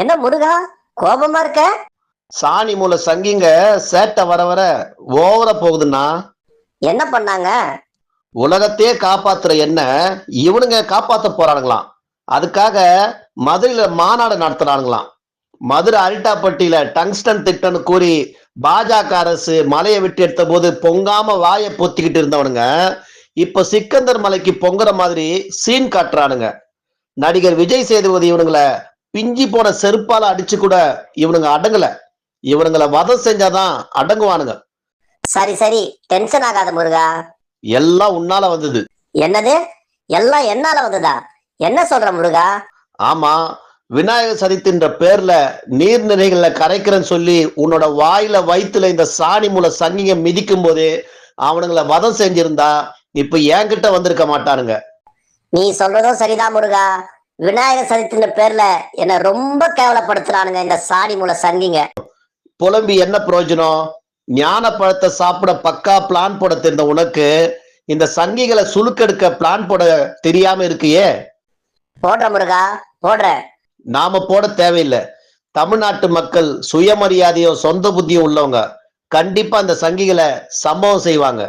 என்ன முருகா, கோபமா இருக்க? சாணி மூல சங்கிங்க சேட்டை வர வர ஓவர போகுதுன்னா என்ன பண்ணாங்க? உலகத்தையே காப்பாத்துற என்ன இவனுங்க காப்பாத்த போறானுங்களாம். அதுக்காக மதுரையில மாநாடு நடத்துறானுங்களாம். மதுரை அரிட்டாப்பட்டியில டங்ஸ்டன் திட்டம்னு கூறி பாஜக அரசு மலையை விட்டு எடுத்த போது பொங்காம வாயை பொத்திக்கிட்டு இருந்தவனுங்க இப்ப சிக்கந்தர் மலைக்கு பொங்குற மாதிரி சீன் காட்டுறானுங்க. நடிகர் விஜய் சேதுபதி இவனுங்களை பிஞ்சி போன செருப்பால அடிச்சு கூட இவனுங்க அடங்கல. இவனுங்களை வதம் செஞ்சாதான் அடங்குவானுங்க. சரி சரி, டென்ஷன் ஆகாத முருகா. எல்லாம் உன்னால வந்தது. என்னது? எல்லாம் என்னால வந்ததா? என்ன சொல்ற முருகா? ஆமா, விநாயகர் சதுர்த்தின்ற பேர்ல நீர்நிலைகள்ல கரைக்கிறேன்னு சொல்லி உன்னோட வாயில வயிற்றுல இந்த சாணி மூல சங்கிங்க மிதிக்கும் போதே அவனுங்களை வதம் செஞ்சிருந்தா இப்ப என்கிட்ட வந்திருக்க மாட்டானுங்க. நீ சொல்றதும் சரிதான் முருகா. விநாயகர் சதுர்த்தின்ற பேர்ல என்ன ரொம்ப கேவலப்படுத்துறானுங்க இந்த சாடி மூல சங்கிங்க. புலம்பி என்ன பிரயோஜனம்? ஞான பழத்தை சாப்பிட பக்கா பிளான் போட தெரிந்த உனக்கு இந்த சங்கிகளை சுழுக்கெடுக்க பிளான் போட தெரியாம இருக்கியே. போடுற முருகா, போடுற. நாம போட தேவையில்லை. தமிழ்நாட்டு மக்கள் சுயமரியாதையும் சொந்த புத்தியும் உள்ளவங்க கண்டிப்பா அந்த சங்கிகளை சம்பவம் செய்வாங்க.